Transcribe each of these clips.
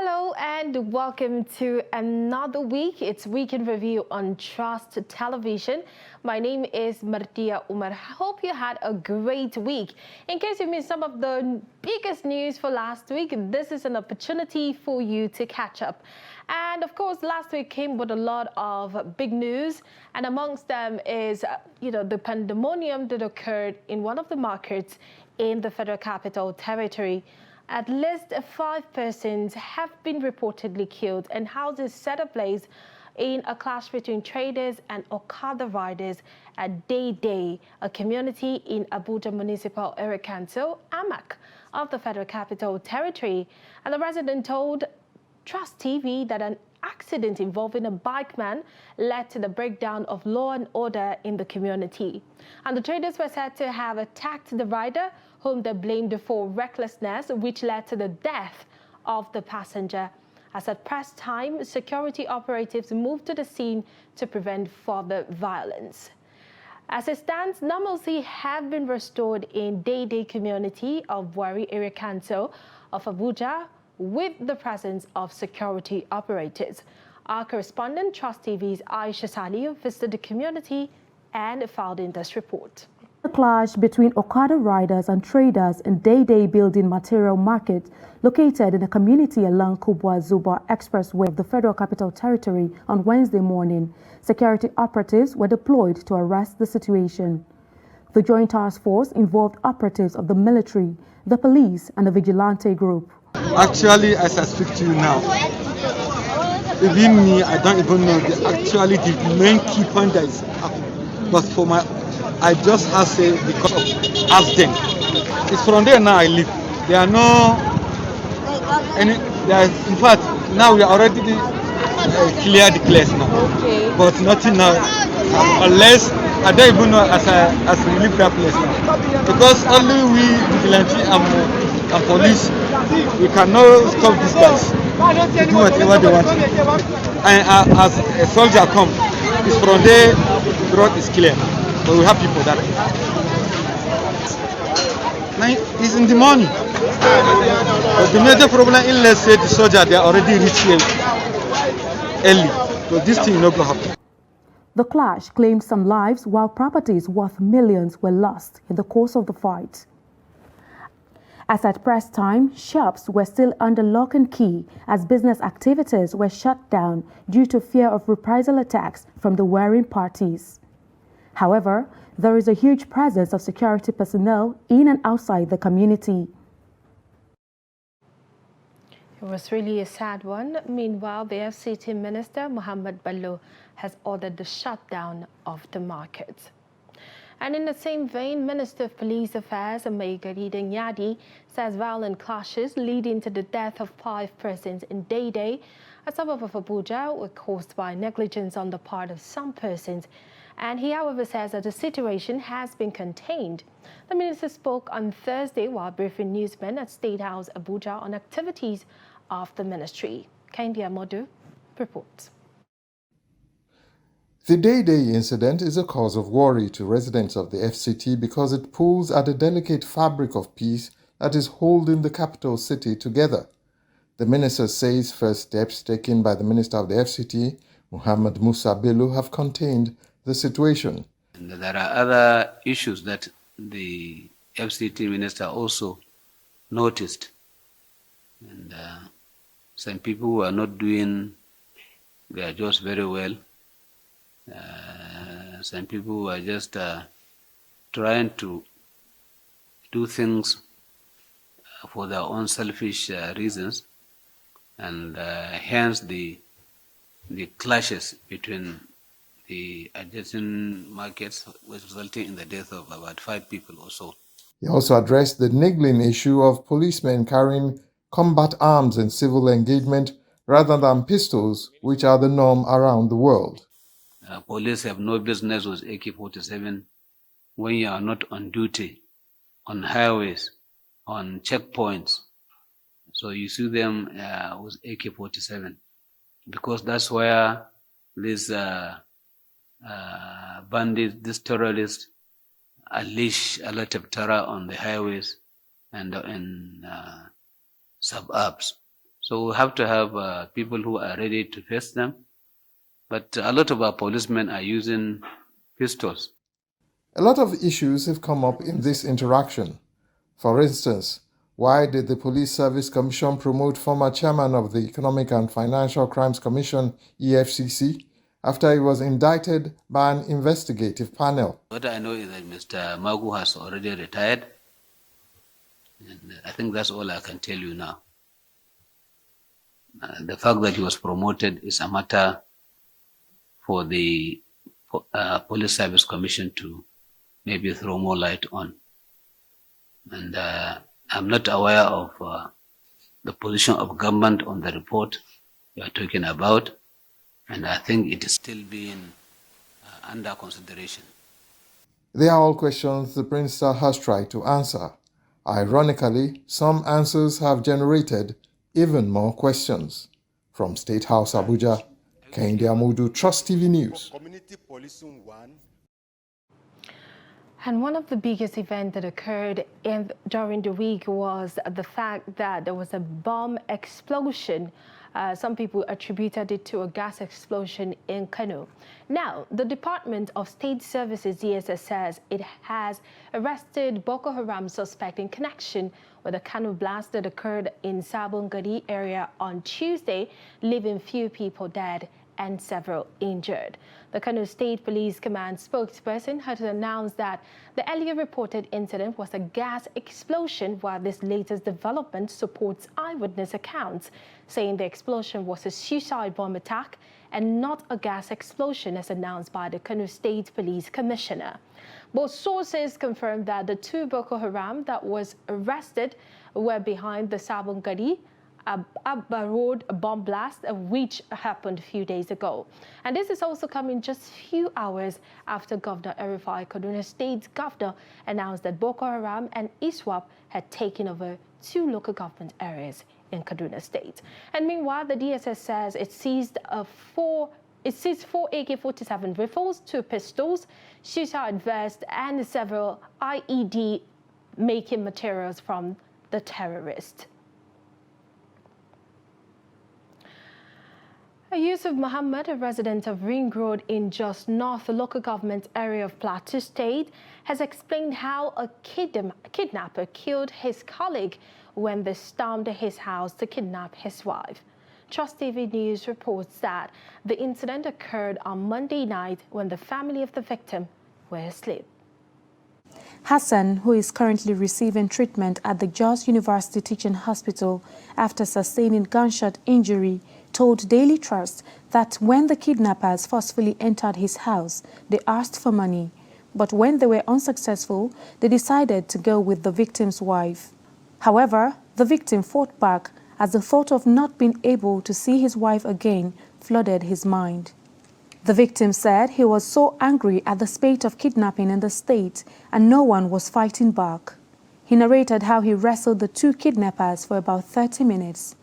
Hello and welcome to another week. It's Weekend Review on Trust Television. My name is Martia Umar. I hope you had a great week. In case you missed some of the biggest news for last week, this is an opportunity for you to catch up. And of course, last week came with a lot of big news, and amongst them is, the pandemonium that occurred in one of the markets in the Federal Capital Territory. At least 5 persons have been reportedly killed and houses set ablaze in a clash between traders and Okada riders at Day, a community in Abuja Municipal Area Council, AMAC, of the Federal Capital Territory. And the resident told Trust TV that an accident involving a bike man led to the breakdown of law and order in the community. And the traders were said to have attacked the rider, whom they blamed for recklessness, which led to the death of the passenger. As at press time, security operatives moved to the scene to prevent further violence. As it stands, normalcy has been restored in Day community of Wari Area Council of Abuja with the presence of security operators. Our correspondent, Trust TV's Aisha Saliu, visited the community and filed in this report. The clash between Okada riders and traders in Day Building Material Market, located in a community along Kubwa-Zuba Expressway of the Federal Capital Territory on Wednesday morning. Security operatives were deployed to arrest the situation. The Joint Task Force involved operatives of the military, the police, and the vigilante group. Actually, as I speak to you now, even me, I don't even know the main key point that is happening. But for I just have to say because of accident. It's from there now I live. There are no any. In fact, now we are already clear the place now. Okay. But nothing now, unless I don't even know as we leave that place now. Because only we vigilante and police, we cannot stop these guys to do whatever they want. And as a soldier comes, it's from there the road is clear. But we're happy for that. Now it's in the morning. But the major problem is, let's say the soldier, they are already reached here early. So this thing is not going to happen. The clash claimed some lives while properties worth millions were lost in the course of the fight. As at press time, shops were still under lock and key as business activities were shut down due to fear of reprisal attacks from the warring parties. However, there is a huge presence of security personnel in and outside the community. It was really a sad one. Meanwhile, the FCT Minister, Muhammad Bello, has ordered the shutdown of the market. And in the same vein, Minister of Police Affairs, Maigari Nyadi, says violent clashes leading to the death of 5 persons in Day, a suburb of Abuja, were caused by negligence on the part of some persons. And he, however, says that the situation has been contained. The minister spoke on Thursday while briefing newsmen at State House, Abuja, on activities of the ministry. Kaindia Modu reports. The Day incident is a cause of worry to residents of the FCT because it pulls at the delicate fabric of peace that is holding the capital city together. The minister says first steps taken by the minister of the FCT, Muhammad Musa Bello, have contained the situation. And there are other issues that the FCT minister also noticed. And some people who are not doing their jobs very well. Some people who are just trying to do things for their own selfish reasons, and hence the clashes between the adjacent markets was resulting in the death of about 5 people or so. He also addressed the niggling issue of policemen carrying combat arms in civil engagement rather than pistols, which are the norm around the world. Police have no business with AK-47 when you are not on duty, on highways, on checkpoints. So you see them with AK-47 because that's where these bandits, these terrorists, unleash a lot of terror on the highways and in suburbs. So we have to have people who are ready to face them. But a lot of our policemen are using pistols. A lot of issues have come up in this interaction. For instance, why did the Police Service Commission promote former chairman of the Economic and Financial Crimes Commission, EFCC, after he was indicted by an investigative panel? What I know is that Mr. Magu has already retired. And I think that's all I can tell you now. The fact that he was promoted is a matter for the Police Service Commission to maybe throw more light on. And I'm not aware of the position of government on the report you are talking about, and I think it is still being under consideration. They are all questions the Prince has tried to answer. Ironically, some answers have generated even more questions. From State House, Abuja, Kehinde Amudu, Trust TV News. And one of the biggest events that occurred during the week was the fact that there was a bomb explosion. Some people attributed it to a gas explosion in Kano. Now, the Department of State Services, DSS, says it has arrested Boko Haram suspect in connection with a Kano blast that occurred in Sabon Gari area on Tuesday, leaving few people dead and several injured. The Kano State Police Command spokesperson had announced that the earlier reported incident was a gas explosion, while this latest development supports eyewitness accounts, saying the explosion was a suicide bomb attack and not a gas explosion as announced by the Kano State Police Commissioner. Both sources confirmed that the two Boko Haram that was arrested were behind the Sabon Gari Abba Road bomb blast, which happened a few days ago. And this is also coming just a few hours after Governor Erifai, Kaduna State's governor, announced that Boko Haram and ISWAP had taken over 2 local government areas in Kaduna State. And meanwhile, the DSS says it seized 4 AK-47 rifles, 2 pistols, suicide vest, and several IED-making materials from the terrorists. Yusuf Muhammad, a resident of Ring Road in Jos North local government area of Plateau State, has explained how a kidnapper killed his colleague when they stormed his house to kidnap his wife. Trust TV News reports that the incident occurred on Monday night when the family of the victim were asleep. Hassan, who is currently receiving treatment at the Jos University Teaching Hospital after sustaining gunshot injury, told Daily Trust that when the kidnappers forcefully entered his house, they asked for money. But when they were unsuccessful, they decided to go with the victim's wife. However, the victim fought back as the thought of not being able to see his wife again flooded his mind. The victim said he was so angry at the spate of kidnapping in the state and no one was fighting back. He narrated how he wrestled the 2 kidnappers for about 30 minutes.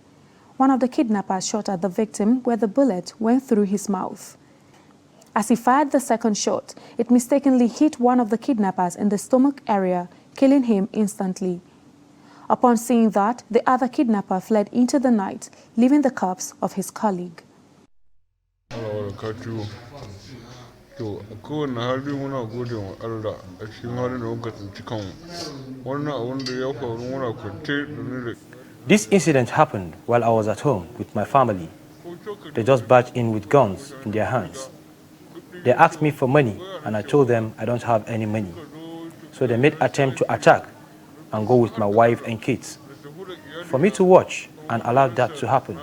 One of the kidnappers shot at the victim where the bullet went through his mouth. As he fired the second shot, it mistakenly hit one of the kidnappers in the stomach area, killing him instantly. Upon seeing that, the other kidnapper fled into the night, leaving the corpse of his colleague. This incident happened while I was at home with my family. They just barged in with guns in their hands. They asked me for money and I told them I don't have any money. So they made attempt to attack and go with my wife and kids. For me to watch and allow that to happen,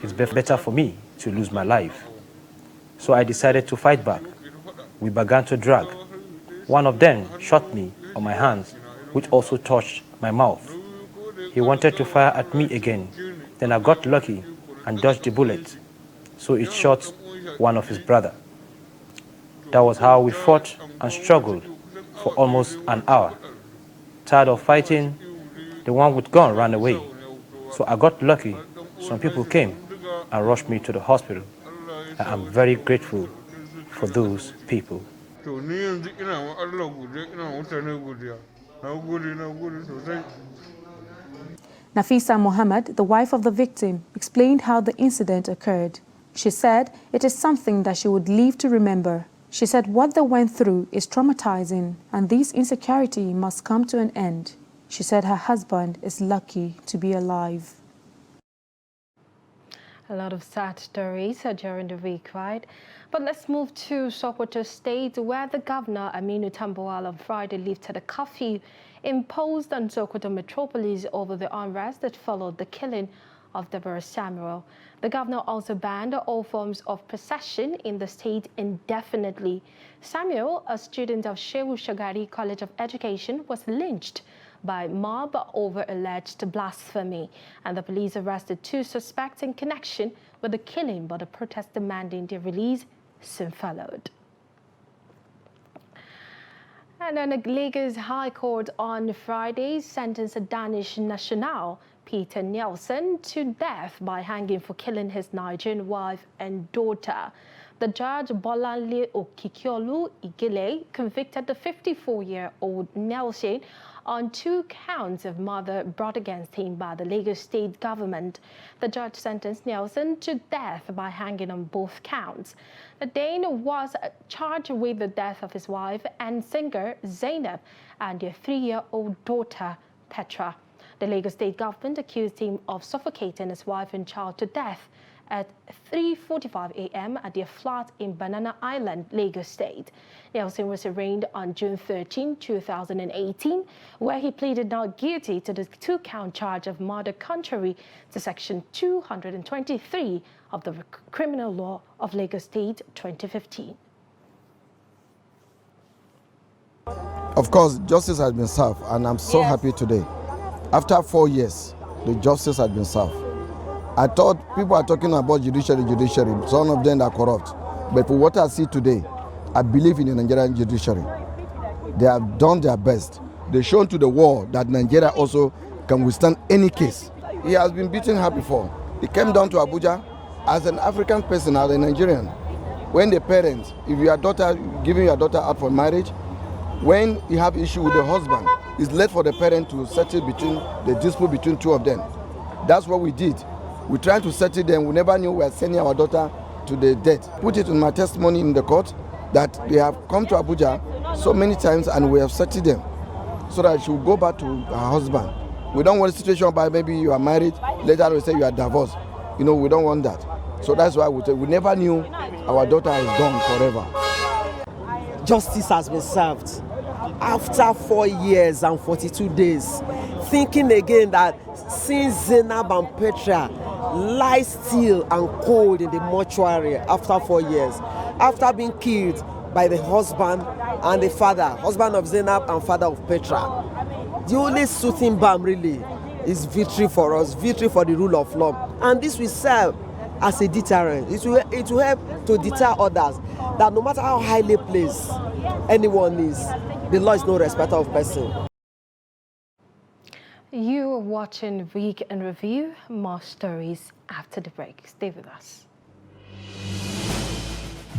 it's better for me to lose my life. So I decided to fight back. We began to drag. One of them shot me on my hands, which also touched my mouth. He wanted to fire at me again. Then I got lucky and dodged the bullet, so it shot one of his brother. That was how we fought and struggled for almost an hour. Tired of fighting, the one with gun ran away. So I got lucky. Some people came and rushed me to the hospital. I am very grateful for those people. Nafisa Mohammed, the wife of the victim, explained how the incident occurred. She said it is something that she would live to remember. She said what they went through is traumatizing and this insecurity must come to an end. She said her husband is lucky to be alive. A lot of sad stories during the week, right? But let's move to Sokoto State, where the governor, Aminu Tambuwal, on Friday lifted a curfew imposed on Sokoto metropolis over the unrest that followed the killing of Deborah Samuel. The governor also banned all forms of procession in the state indefinitely. Samuel, a student of Shehu Shagari College of Education, was lynched by mob over alleged blasphemy, and the police arrested 2 suspects in connection with the killing, but a protest demanding their release soon followed. And then the Lagos High Court on Friday sentenced a Danish national, Peter Nelson, to death by hanging for killing his Nigerian wife and daughter. The judge, Bolanle Okikiolu Igile, convicted the 54-year-old Nelson on 2 counts of murder brought against him by the Lagos state government. The judge sentenced Nelson to death by hanging on both counts. The Dane was charged with the death of his wife and singer Zainab and their 3-year-old daughter Petra. The Lagos state government accused him of suffocating his wife and child to death at 3:45 a.m. at their flat in Banana Island, Lagos State. Nelson was arraigned on June 13, 2018, where he pleaded not guilty to the 2-count charge of murder contrary to Section 223 of the Criminal Law of Lagos State, 2015. Of course, justice has been served, and I'm so happy today. After 4 years, the justice has been served. I thought people are talking about judiciary. Some of them are corrupt. But for what I see today, I believe in the Nigerian judiciary. They have done their best. They've shown to the world that Nigeria also can withstand any case. He has been beaten her before. He came down to Abuja as an African person, as a Nigerian. When the parents, if your daughter, giving your daughter out for marriage, when you have issue with the husband, it's left for the parent to settle between the dispute between 2 of them. That's what we did. We tried to settle them. We never knew we were sending our daughter to the death. Put it in my testimony in the court that they have come to Abuja so many times and we have settled them so that she will go back to her husband. We don't want a situation where maybe you are married, later we say you are divorced. You know, we don't want that. So that's why we never knew our daughter is gone forever. Justice has been served after 4 years and 42 days. Thinking again that since Zainab and Petra lie still and cold in the mortuary after 4 years, after being killed by the husband and the father, husband of Zainab and father of Petra, the only soothing balm really is victory for us, victory for the rule of law. And this will serve as a deterrent. It will help to deter others that no matter how highly placed anyone is, the law is no respecter of person. You are watching Week in Review. More stories after the break. Stay with us.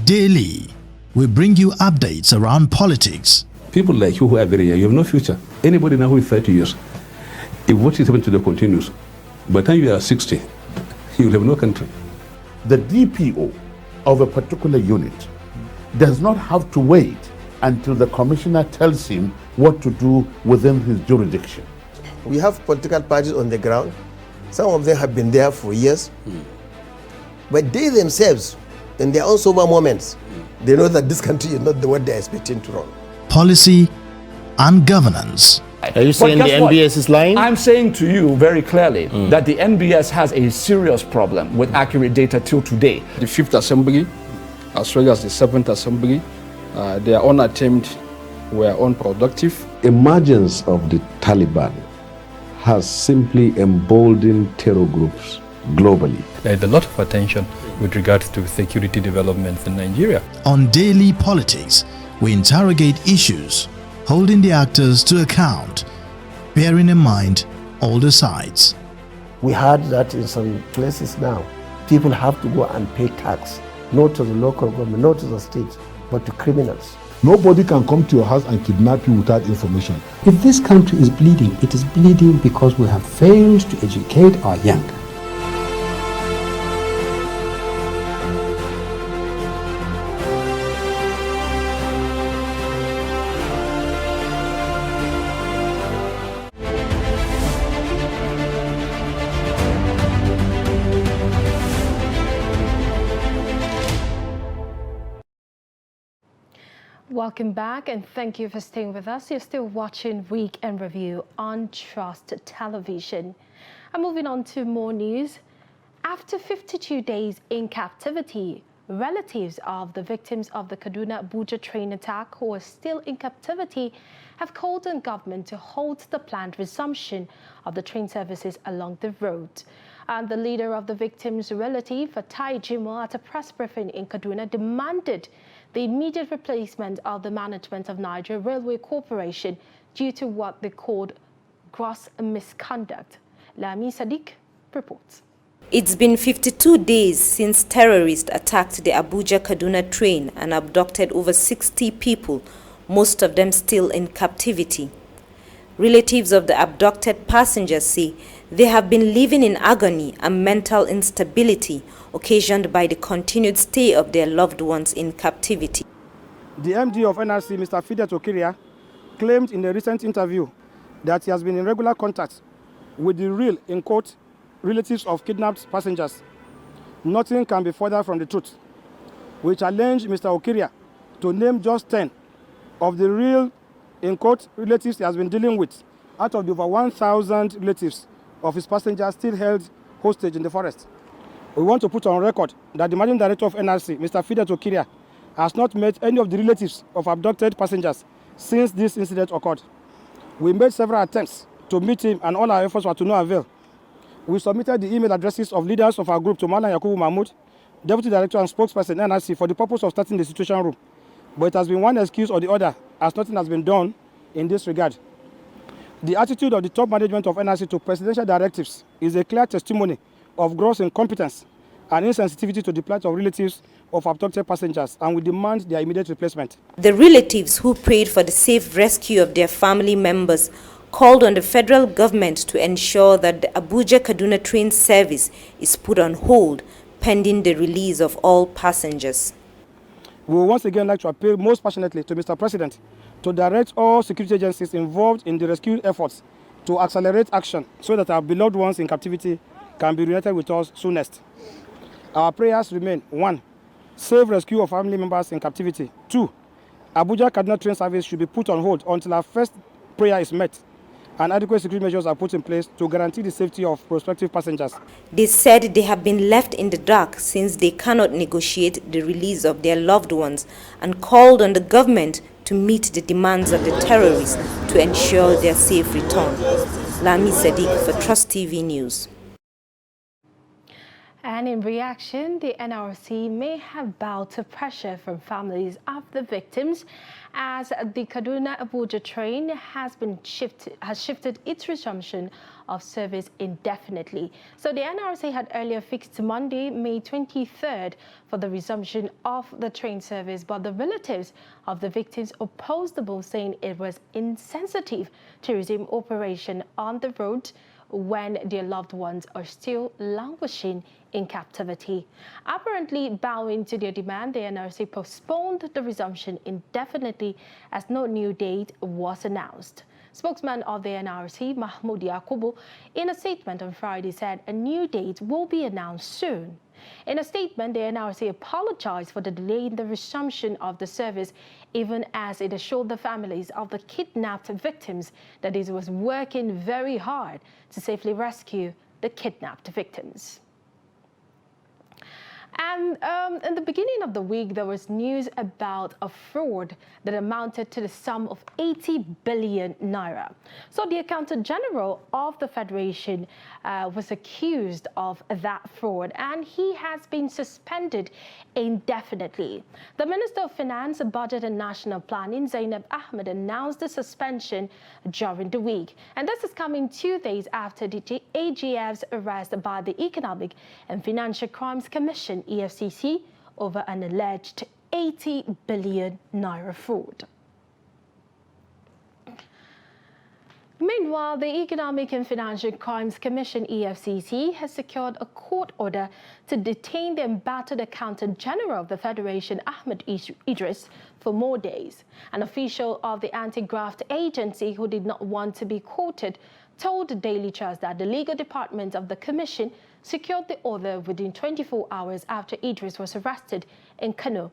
Daily, we bring you updates around politics. People like you who are very young, you have no future. Anybody now who is 30 years, if what is happening today continues, by the time you are 60, you will have no country. The DPO of a particular unit does not have to wait until the commissioner tells him what to do within his jurisdiction. We have political parties on the ground. Some of them have been there for years. But they themselves, in their own sober moments, they know that this country is not the one they're expecting to run. Policy and governance. Are you saying the NBS is lying? I'm saying to you very clearly that the NBS has a serious problem with accurate data till today. The 5th Assembly, as well as the 7th Assembly, their own attempt were unproductive. Emergence of the Taliban has simply emboldened terror groups globally. There is a lot of attention with regards to security developments in Nigeria. On Daily Politics, we interrogate issues, holding the actors to account, bearing in mind all the sides. We heard that in some places now, people have to go and pay tax, not to the local government, not to the state, but to criminals. Nobody can come to your house and kidnap you without information. If this country is bleeding, it is bleeding because we have failed to educate our young. Welcome back and thank you for staying with us. You're still watching Week in Review on Trust Television. And moving on to more news. After 52 days in captivity, relatives of the victims of the Kaduna Abuja train attack who are still in captivity have called on government to hold the planned resumption of the train services along the road. And the leader of the victims' relative, Fatai Jimo, at a press briefing in Kaduna, demanded the immediate replacement of the management of Niger Railway Corporation due to what they called gross misconduct. Lami Sadiq reports. It's been 52 days since terrorists attacked the Abuja-Kaduna train and abducted over 60 people, most of them still in captivity. Relatives of the abducted passengers say they have been living in agony and mental instability occasioned by the continued stay of their loved ones in captivity. The MD of NRC, Mr. Fidet Okiria, claimed in a recent interview that he has been in regular contact with the real, in quote, relatives of kidnapped passengers. Nothing can be further from the truth. We challenge Mr. Okiria to name just 10 of the real, in quote, relatives he has been dealing with out of the over 1,000 relatives of his passengers still held hostage in the forest. We want to put on record that the Managing Director of NRC, Mr. Fidet Okiria, has not met any of the relatives of abducted passengers since this incident occurred. We made several attempts to meet him and all our efforts were to no avail. We submitted the email addresses of leaders of our group to Malam Yakubu Mahmoud, Deputy Director and Spokesperson NRC, for the purpose of starting the situation room. But it has been one excuse or the other as nothing has been done in this regard. The attitude of the top management of NRC to presidential directives is a clear testimony of gross incompetence and insensitivity to the plight of relatives of abducted passengers, and we demand their immediate replacement. The relatives who prayed for the safe rescue of their family members called on the federal government to ensure that the Abuja-Kaduna train service is put on hold pending the release of all passengers. We would once again like to appeal most passionately to Mr. President to direct all security agencies involved in the rescue efforts to accelerate action so that our beloved ones in captivity can be reunited with us soonest. Our prayers remain: 1. Safe rescue of family members in captivity. 2. Abuja-Kaduna train service should be put on hold until our first prayer is met and adequate security measures are put in place to guarantee the safety of prospective passengers. They said they have been left in the dark since they cannot negotiate the release of their loved ones and called on the government to meet the demands of the terrorists to ensure their safe return. Lami Sadiq for Trust TV News. And in reaction, the NRC may have bowed to pressure from families of the victims as the Kaduna Abuja train has shifted its resumption of service indefinitely. So the NRC had earlier fixed Monday, May 23rd for the resumption of the train service, but the relatives of the victims opposed the move, saying it was insensitive to resume operation on the road when their loved ones are still languishing in captivity. Apparently bowing to their demand, the NRC postponed the resumption indefinitely as no new date was announced. Spokesman of the NRC, Mahmoud Yakubu, in a statement on Friday said a new date will be announced soon. In a statement, the NRC apologized for the delay in the resumption of the service, even as it assured the families of the kidnapped victims that it was working very hard to safely rescue the kidnapped victims. And in the beginning of the week, there was news about a fraud that amounted to the sum of 80 billion naira. So the Accountant General of the Federation was accused of that fraud, and he has been suspended indefinitely. The Minister of Finance, Budget and National Planning, Zainab Ahmed, announced the suspension during the week. And this is coming 2 days after the AGF's arrest by the Economic and Financial Crimes Commission, EFCC, over an alleged 80 billion naira fraud. Meanwhile, the Economic and Financial Crimes Commission, EFCC, has secured a court order to detain the embattled Accountant General of the Federation, Ahmed Idris, for more days. An official of the anti-graft agency who did not want to be quoted told the Daily Trust that the legal department of the commission secured the order within 24 hours after Idris was arrested in Kano.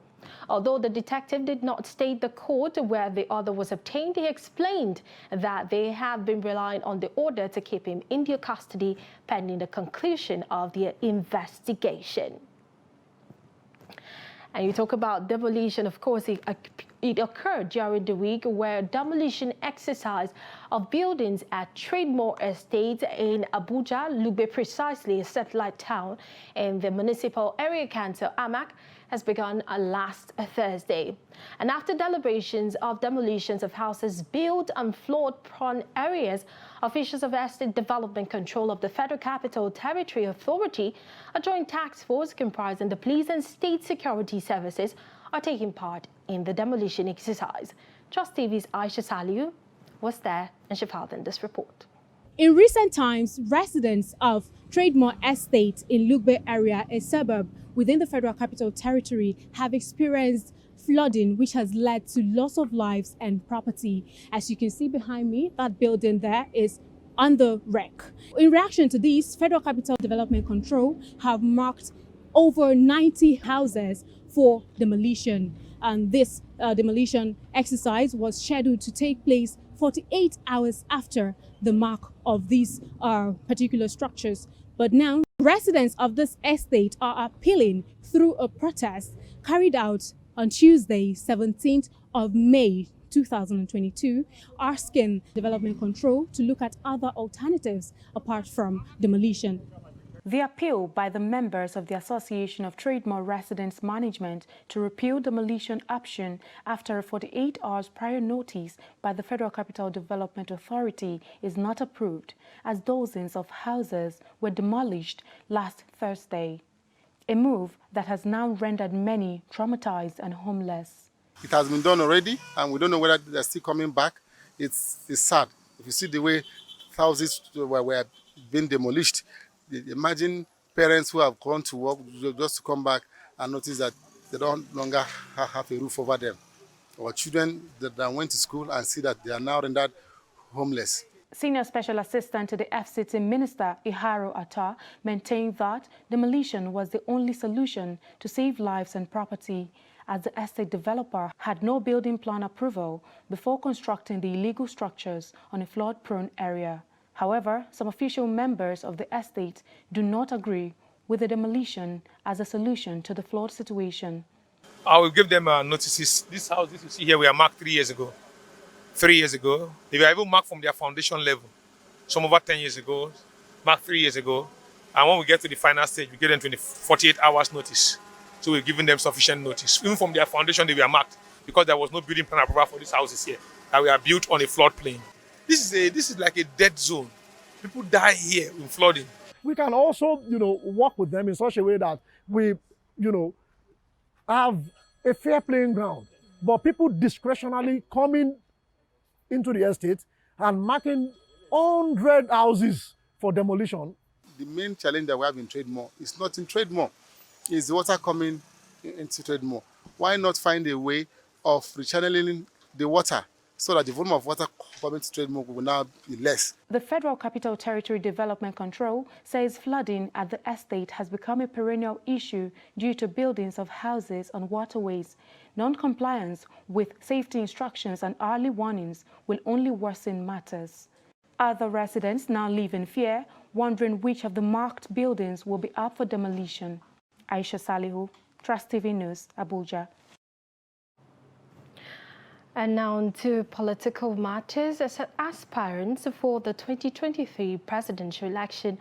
Although the detective did not state the court where the order was obtained, he explained that they have been relying on the order to keep him in their custody pending the conclusion of their investigation. And you talk about demolition, of course, it occurred during the week where demolition exercise of buildings at Trademore Estate in Abuja, Lugbe, precisely a satellite town in the municipal area council, AMAC, has begun last Thursday. And after deliberations of demolitions of houses built on flood-prone areas, officials of Estate Development Control of the Federal Capital Territory Authority, a joint task force comprising the police and state security services, are taking part in the demolition exercise. Trust TV's Aisha Saliu was there and she filed in this report. In recent times, residents of Trademore Estate in Lugbe area, a suburb within the Federal Capital Territory, have experienced flooding, which has led to loss of lives and property. As you can see behind me, that building there is on the wreck. In reaction to this, Federal Capital Development Control have marked over 90 houses for demolition. And this demolition exercise was scheduled to take place 48 hours after the mark of these particular structures. But now, residents of this estate are appealing through a protest carried out on Tuesday, 17th of May 2022, asking Development Control to look at other alternatives apart from demolition. The appeal by the members of the Association of Trademore Residents Management to repeal demolition option after a 48 hours prior notice by the Federal Capital Development Authority is not approved, as dozens of houses were demolished last Thursday, a move that has now rendered many traumatized and homeless. It has been done already, and we don't know whether they're still coming back. It's sad. If you see the way houses were being demolished, imagine parents who have gone to work just to come back and notice that they don't longer have a roof over them. Or children that went to school and see that they are now rendered homeless. Senior Special Assistant to the FCT Minister, Iharo Atta, maintained that demolition was the only solution to save lives and property, as the estate developer had no building plan approval before constructing the illegal structures on a flood-prone area. However, some official members of the estate do not agree with the demolition as a solution to the flood situation. I will give them notices. This house, this you see here, we are marked 3 years ago. 3 years ago. They were even marked from their foundation level. Some over 10 years ago, marked 3 years ago. And when we get to the final stage, we give them 48 hours notice. So we're giving them sufficient notice. Even from their foundation, they were marked because there was no building plan approval for these houses here that were built on a floodplain. This is like a dead zone. People die here in flooding. We can also, work with them in such a way that we, have a fair playing ground. But people discretionarily coming into the estate and marking 100 houses for demolition. The main challenge that we have in Trademore is not in Trademore. It's the water coming into Trademore. Why not find a way of rechanneling the water so that the volume of water coming to Trademore will now be less? The Federal Capital Territory Development Control says flooding at the estate has become a perennial issue due to buildings of houses on waterways. Non-compliance with safety instructions and early warnings will only worsen matters. Other residents now live in fear, wondering which of the marked buildings will be up for demolition. Aisha Salihu, Trust TV News, Abuja. And now on to political matters. As aspirants for the 2023 presidential election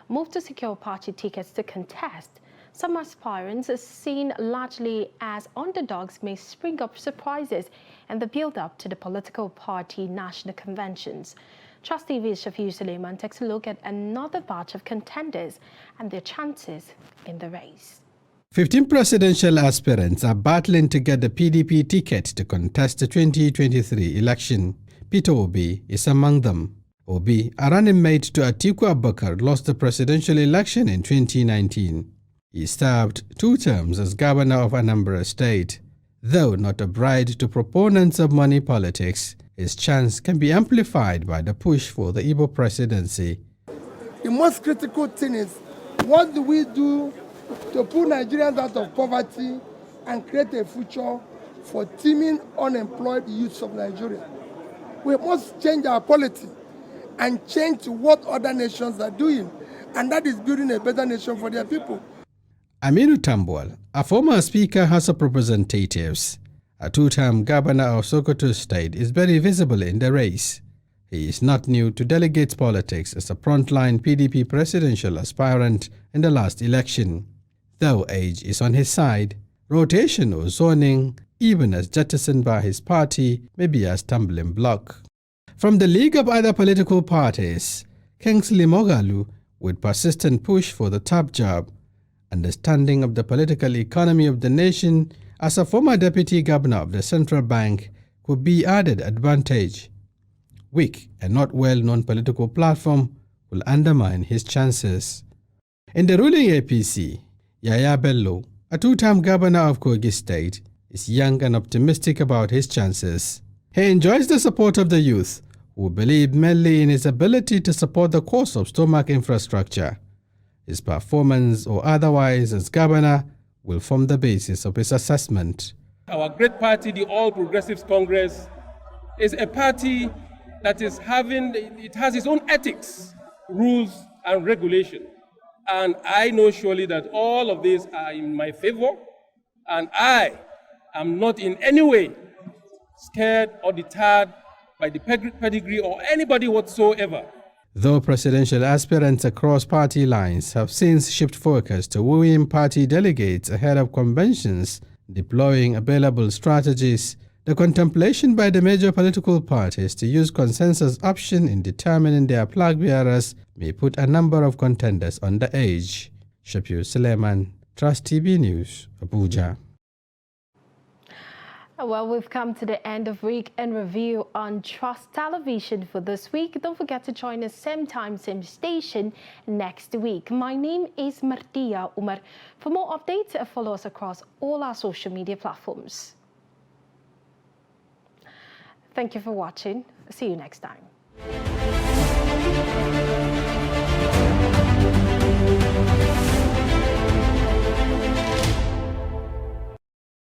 move to secure party tickets to contest, some aspirants, seen largely as underdogs, may spring up surprises in the build-up to the political party national conventions. Trust TV's Shafiu Suleiman takes a look at another batch of contenders and their chances in the race. 15 presidential aspirants are battling to get the PDP ticket to contest the 2023 election. Peter Obi is among them. Obi, a running mate to Atiku Abubakar, lost the presidential election in 2019. He served 2 terms as governor of Anambra State. Though not a bride to proponents of money politics, his chance can be amplified by the push for the Igbo presidency. The most critical thing is, what do we do to pull Nigerians out of poverty and create a future for teeming unemployed youths of Nigeria? We must change our polity and change what other nations are doing, and that is building a better nation for their people. Aminu Tambuwal, a former Speaker House of Representatives, a 2-term governor of Sokoto State, is very visible in the race. He is not new to delegates politics as a frontline PDP presidential aspirant in the last election. Though age is on his side, rotation or zoning, even as jettisoned by his party, may be a stumbling block. From the League of Other Political Parties, Kingsley Moghalu, with persistent push for the top job, understanding of the political economy of the nation as a former deputy governor of the central bank could be added advantage. Weak and not well-known political platform will undermine his chances. In the ruling APC, Yaya Bello, a 2-term governor of Kogi State, is young and optimistic about his chances. He enjoys the support of the youth, who believe mainly in his ability to support the course of stomach infrastructure. His performance or otherwise as governor will form the basis of his assessment. Our great party, the All Progressives Congress, is a party that is it has its own ethics, rules, and regulation. And I know surely that all of these are in my favor, and I am not in any way scared or deterred by the pedigree or anybody whatsoever. Though presidential aspirants across party lines have since shifted focus to wooing party delegates ahead of conventions, deploying available strategies, the contemplation by the major political parties to use consensus option in determining their flag bearers may put a number of contenders on the edge. Shapir Suleiman, Trust TV News, Abuja. Well, we've come to the end of Week in Review on Trust Television for this week. Don't forget to join us same time, same station next week. My name is Martia Umar. For more updates, follow us across all our social media platforms. Thank you for watching. See you next time.